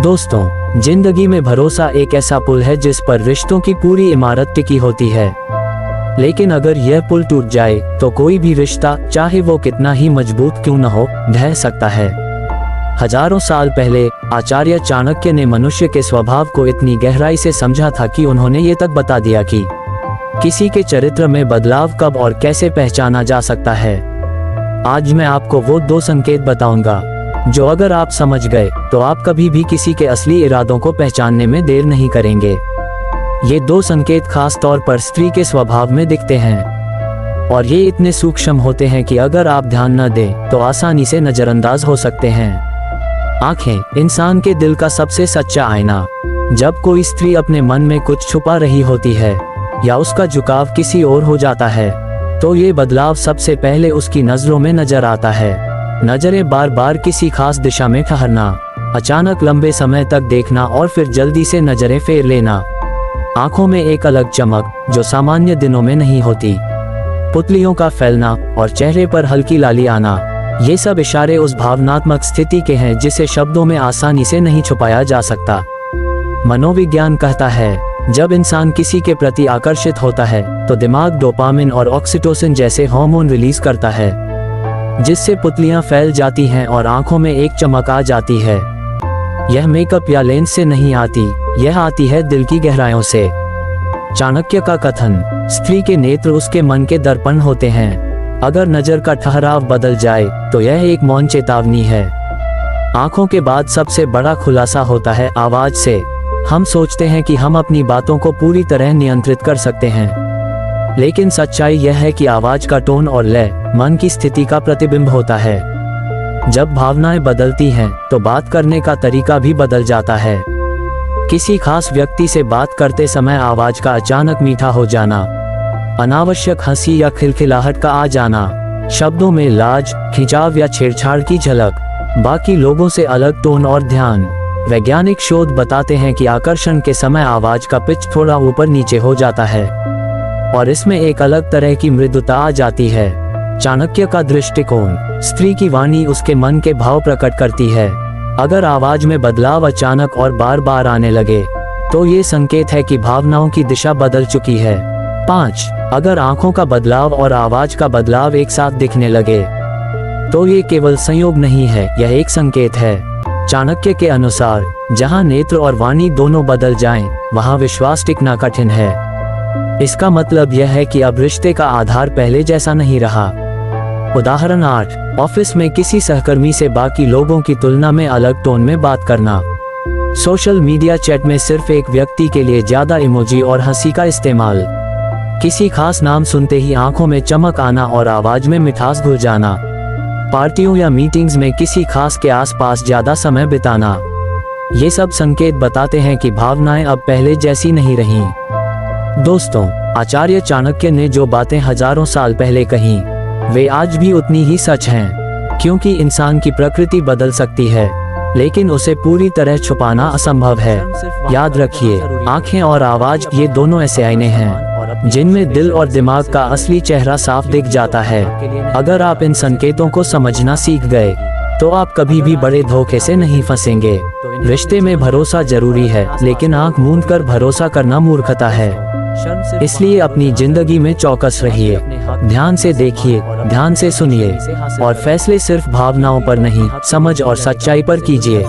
दोस्तों, जिंदगी में भरोसा एक ऐसा पुल है जिस पर रिश्तों की पूरी इमारत टिकी होती है। लेकिन अगर यह पुल टूट जाए तो कोई भी रिश्ता, चाहे वो कितना ही मजबूत क्यों न हो, ढह सकता है। हजारों साल पहले आचार्य चाणक्य ने मनुष्य के स्वभाव को इतनी गहराई से समझा था कि उन्होंने ये तक बता दिया कि किसी के चरित्र में बदलाव कब और कैसे पहचाना जा सकता है। आज मैं आपको वो 2 संकेत बताऊंगा जो अगर आप समझ गए तो आप कभी भी किसी के असली इरादों को पहचानने में देर नहीं करेंगे। ये 2 संकेत खास तौर पर स्त्री के स्वभाव में दिखते हैं और ये इतने सूक्ष्म होते हैं कि अगर आप ध्यान न दें तो आसानी से नजरअंदाज हो सकते हैं। आंखें, इंसान के दिल का सबसे सच्चा आईना। जब कोई स्त्री अपने मन में कुछ छुपा रही होती है या उसका झुकाव किसी और हो जाता है तो ये बदलाव सबसे पहले उसकी नजरों में नजर आता है। नजरें बार बार किसी खास दिशा में ठहरना, अचानक लंबे समय तक देखना और फिर जल्दी से नजरें फेर लेना। आंखों में एक अलग चमक जो सामान्य दिनों में नहीं होती, पुतलियों का फैलना और चेहरे पर हल्की लाली आना, ये सब इशारे उस भावनात्मक स्थिति के हैं जिसे शब्दों में आसानी से नहीं छुपाया जा सकता। मनोविज्ञान कहता है, जब इंसान किसी के प्रति आकर्षित होता है तो दिमाग डोपामिन और ऑक्सीटोसिन जैसे हार्मोन रिलीज करता है, जिससे पुतलियां फैल जाती हैं और आंखों में एक चमक आ जाती है। यह मेकअप या लेंस से नहीं आती, यह आती है दिल की गहराइयों से। चाणक्य का कथन, स्त्री के नेत्र उसके मन के दर्पण होते हैं। अगर नजर का ठहराव बदल जाए तो यह एक मौन चेतावनी है। आंखों के बाद सबसे बड़ा खुलासा होता है आवाज से। हम सोचते हैं कि हम अपनी बातों को पूरी तरह नियंत्रित कर सकते हैं, लेकिन सच्चाई यह है कि आवाज का टोन और लय मन की स्थिति का प्रतिबिंब होता है। जब भावनाएं बदलती हैं तो बात करने का तरीका भी बदल जाता है। किसी खास व्यक्ति से बात करते समय आवाज का अचानक मीठा हो जाना, अनावश्यक हंसी या खिलखिलाहट का आ जाना, शब्दों में लाज, खिंचाव या छेड़छाड़ की झलक, बाकी लोगों से अलग टोन और ध्यान। वैज्ञानिक शोध बताते हैं कि आकर्षण के समय आवाज का पिच थोड़ा ऊपर नीचे हो जाता है और इसमें एक अलग तरह की मृदुता आ जाती है। चाणक्य का दृष्टिकोण, स्त्री की वाणी उसके मन के भाव प्रकट करती है। अगर आवाज में बदलाव अचानक और बार बार आने लगे तो ये संकेत है कि भावनाओं की दिशा बदल चुकी है। 5. अगर आंखों का बदलाव और आवाज का बदलाव एक साथ दिखने लगे तो ये केवल संयोग नहीं है, यह एक संकेत है। चाणक्य के अनुसार, जहां नेत्र और वाणी दोनों बदल जाएं, वहां विश्वास टिकना कठिन है। इसका मतलब यह है कि अब रिश्ते का आधार पहले जैसा नहीं रहा। उदाहरण 8. ऑफिस में किसी सहकर्मी से बाकी लोगों की तुलना में अलग टोन में बात करना। सोशल मीडिया चैट में सिर्फ एक व्यक्ति के लिए ज्यादा इमोजी और हंसी का इस्तेमाल। किसी खास नाम सुनते ही आंखों में चमक आना और आवाज में मिठास घुल जाना। पार्टियों या मीटिंग्स में किसी खास के आसपास ज्यादा समय बिताना। ये सब संकेत बताते हैं कि भावनाएं अब पहले जैसी नहीं रहीं। दोस्तों, आचार्य चाणक्य ने जो बातें हजारों साल पहले कहीं, वे आज भी उतनी ही सच हैं, क्योंकि इंसान की प्रकृति बदल सकती है लेकिन उसे पूरी तरह छुपाना असंभव है। याद रखिए, आंखें और आवाज ये दोनों ऐसे आईने हैं जिनमें दिल और दिमाग का असली चेहरा साफ दिख जाता है। अगर आप इन संकेतों को समझना सीख गए तो आप कभी भी बड़े धोखे से नहीं फंसेंगे। रिश्ते में भरोसा जरूरी है, लेकिन आंख मूंद कर भरोसा करना मूर्खता है। इसलिए अपनी जिंदगी में चौकस रहिए, ध्यान से देखिए, ध्यान से सुनिए और फैसले सिर्फ भावनाओं पर नहीं, समझ और सच्चाई पर कीजिए।